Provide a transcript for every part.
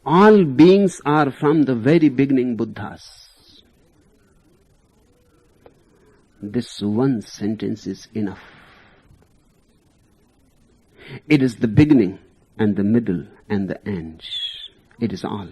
All beings are from the very beginning Buddhas. This one sentence is enough. It is the beginning and the middle and the end. It is all,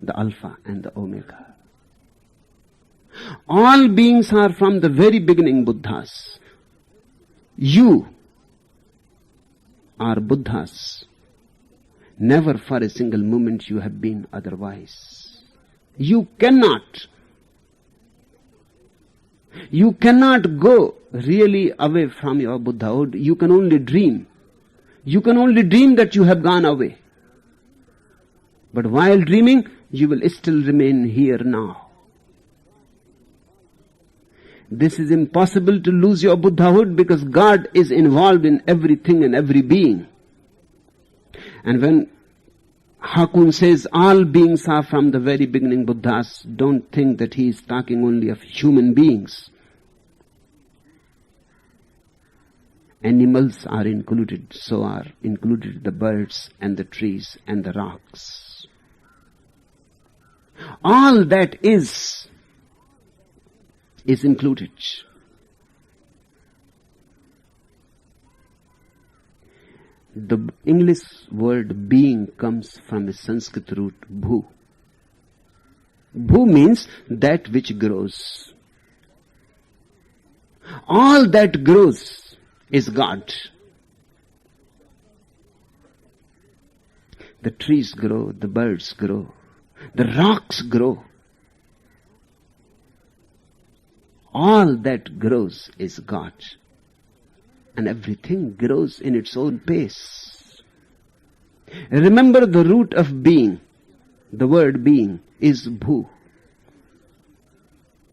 the Alpha and the Omega. All beings are from the very beginning Buddhas. You are Buddhas. Never for a single moment you have been otherwise. You cannot go really away from your Buddhahood. You can only dream. You can only dream that you have gone away. But while dreaming, you will still remain here now. This is impossible to lose your Buddhahood because God is involved in everything and every being. And when Hakuun says all beings are from the very beginning Buddhas, don't think that he is talking only of human beings. Animals are included, so are included the birds and the trees and the rocks. All that is included. The English word being comes from a Sanskrit root bhu. Bhu means that which grows. All that grows is God. The trees grow, the birds grow, the rocks grow. All that grows is God. And everything grows in its own pace. Remember the root of being. The word being is bhu.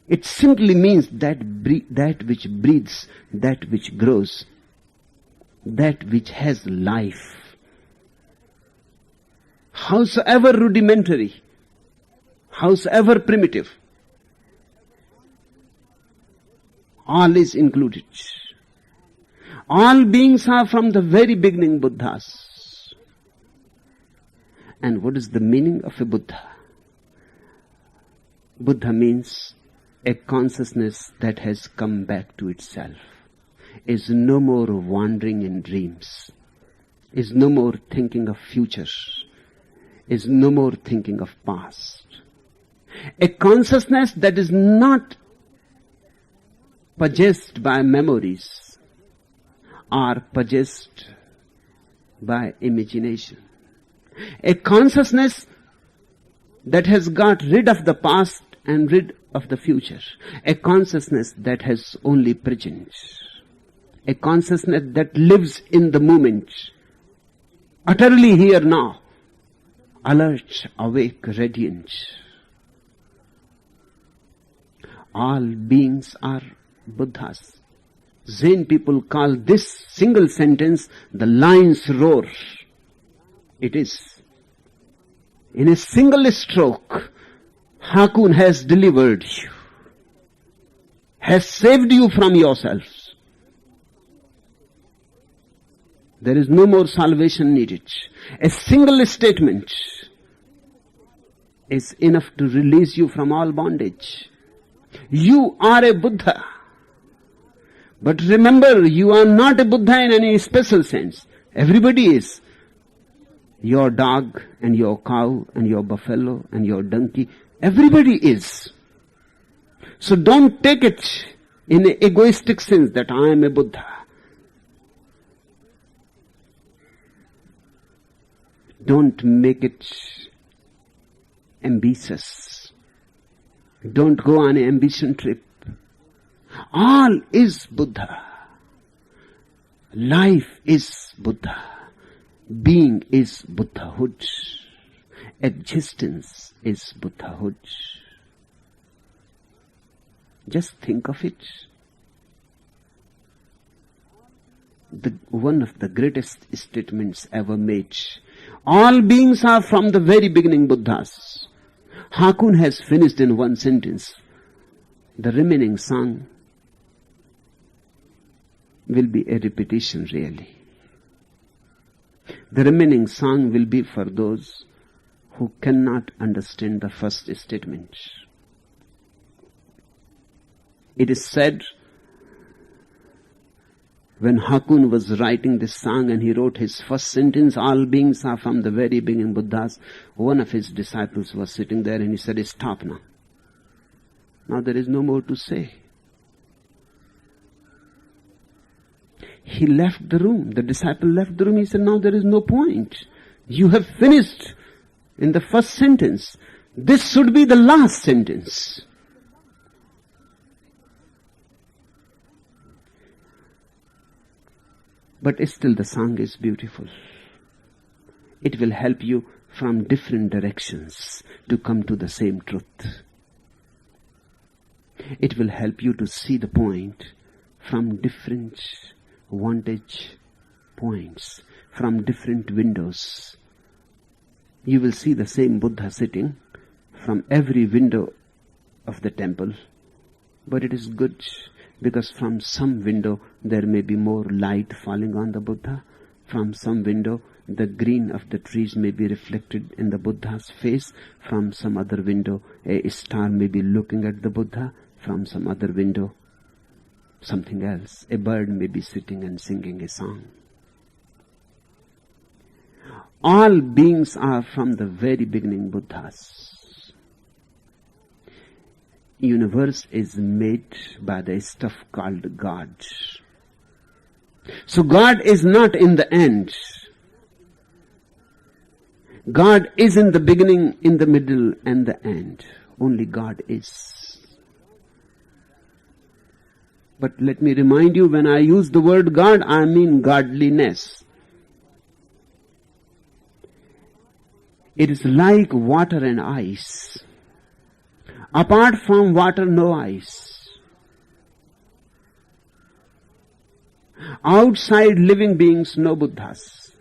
It simply means that which breathes, that which grows, that which has life. Howsoever rudimentary, howsoever primitive, all is included. All beings are from the very beginning Buddhas. And what is the meaning of a Buddha? Buddha means a consciousness that has come back to itself, is no more wandering in dreams, is no more thinking of future, is no more thinking of past. A consciousness that is not possessed by memories or possessed by imagination. A consciousness that has got rid of the past and rid of the future. A consciousness that has only present. A consciousness that lives in the moment. Utterly here now. Alert, awake, radiant. All beings are Buddhas. Zen people call this single sentence the lion's roar. It is. In a single stroke, Hakuun has delivered you, has saved you from yourselves. There is no more salvation needed. A single statement is enough to release you from all bondage. You are a Buddha. But remember, you are not a Buddha in any special sense. Everybody is. Your dog and your cow and your buffalo and your donkey, everybody is. So don't take it in an egoistic sense that I am a Buddha. Don't make it ambitious. Don't go on an ambition trip. All is Buddha. Life is Buddha. Being is Buddhahood. Existence is Buddhahood. Just think of it. One of the greatest statements ever made. All beings are from the very beginning Buddhas. Hakuun has finished in one sentence. The remaining song will be a repetition really. The remaining song will be for those who cannot understand the first statement. It is said, when Hakun was writing this song and he wrote his first sentence, all beings are from the very beginning Buddhas, one of his disciples was sitting there and he said, stop now. Now there is no more to say. He left the room. The disciple left the room. He said, now there is no point. You have finished in the first sentence. This should be the last sentence. But still the song is beautiful. It will help you from different directions to come to the same truth. It will help you to see the point from different vantage points, from different windows. You will see the same Buddha sitting from every window of the temple, but it is good because from some window there may be more light falling on the Buddha. From some window the green of the trees may be reflected in the Buddha's face. From some other window a star may be looking at the Buddha. From some other window something else. A bird may be sitting and singing a song. All beings are from the very beginning Buddhas. Universe is made by the stuff called God. So God is not in the end. God is in the beginning, in the middle, and the end. Only God is. But let me remind you, when I use the word God, I mean godliness. It is like water and ice. Apart from water, no ice. Outside living beings, no Buddhas.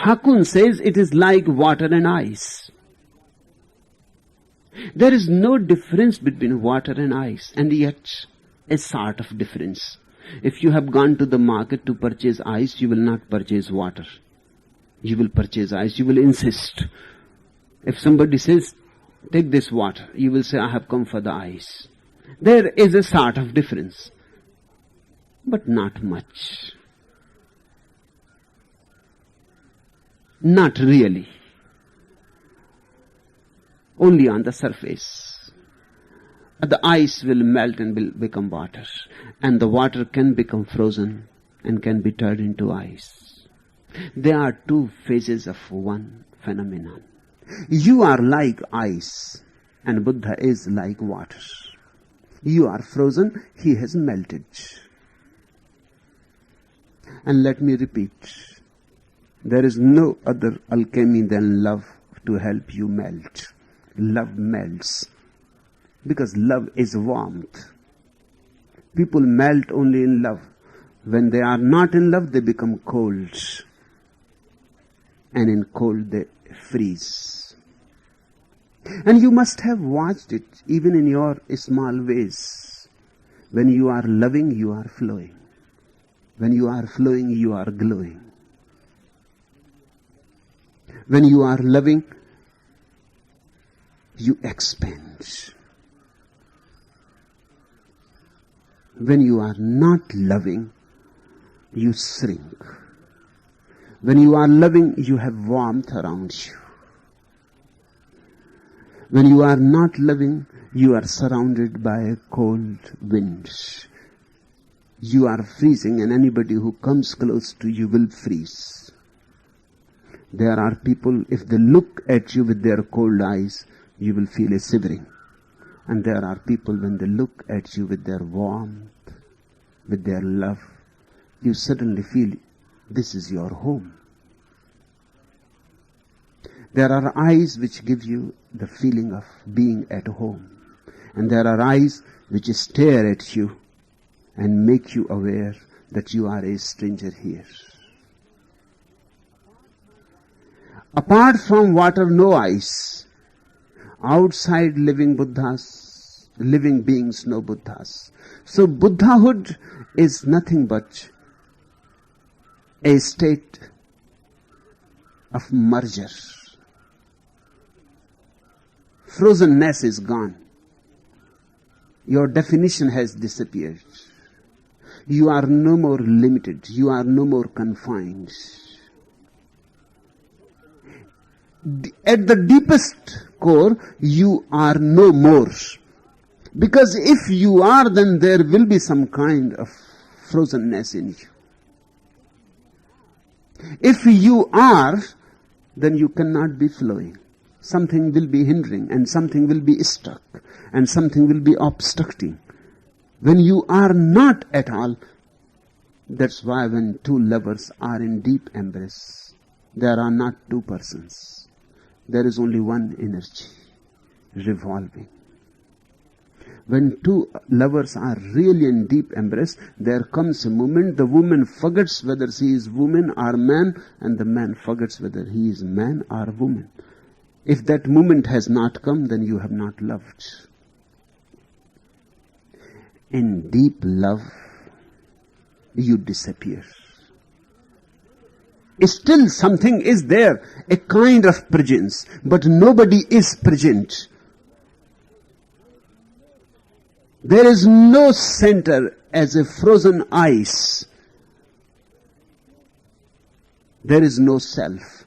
Hakun says it is like water and ice. There is no difference between water and ice, and yet a sort of difference. If you have gone to the market to purchase ice, you will not purchase water. You will purchase ice. You will insist. If somebody says, take this water, you will say, I have come for the ice. There is a sort of difference, but not much. Not really. Only on the surface. The ice will melt and will become water, and the water can become frozen and can be turned into ice. There are two phases of one phenomenon. You are like ice and Buddha is like water. You are frozen, he has melted. And let me repeat, there is no other alchemy than love to help you melt. Love melts because love is warmth. People melt only in love. When they are not in love, they become cold. And in cold, they freeze. And you must have watched it even in your small ways. When you are loving, you are flowing. When you are flowing, you are glowing. When you are loving, you expand. When you are not loving, you shrink. When you are loving, you have warmth around you. When you are not loving, you are surrounded by a cold wind. You are freezing, and anybody who comes close to you will freeze. There are people, if they look at you with their cold eyes, you will feel a shivering. And there are people, when they look at you with their warmth, with their love, you suddenly feel this is your home. There are eyes which give you the feeling of being at home. And there are eyes which stare at you and make you aware that you are a stranger here. Apart from water, no ice. Outside living Buddhas, living beings, no Buddhas. So Buddhahood is nothing but a state of merger, frozenness is gone. Your definition has disappeared. You are no more limited. You are no more confined. At the deepest core, you are no more. Because if you are, then there will be some kind of frozenness in you. If you are, then you cannot be flowing. Something will be hindering, and something will be stuck, and something will be obstructing. When you are not at all, that's why when two lovers are in deep embrace, there are not two persons. There is only one energy revolving. When two lovers are really in deep embrace, there comes a moment the woman forgets whether she is woman or man, and the man forgets whether he is man or woman. If that moment has not come, then you have not loved. In deep love, you disappear. Still something is there, a kind of presence, but nobody is present. There is no center as a frozen ice. There is no self.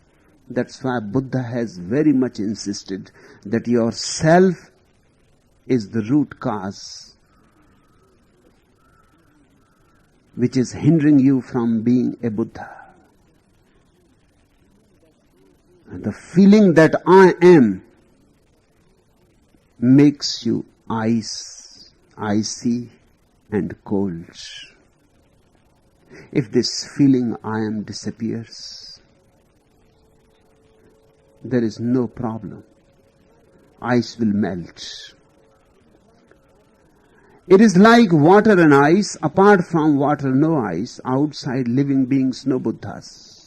That's why Buddha has very much insisted that your self is the root cause which is hindering you from being a Buddha. And the feeling that I am makes you icy and cold. If this feeling I am disappears, there is no problem. Ice will melt. It is like water and ice. Apart from water, no ice. Outside living beings, no Buddhas.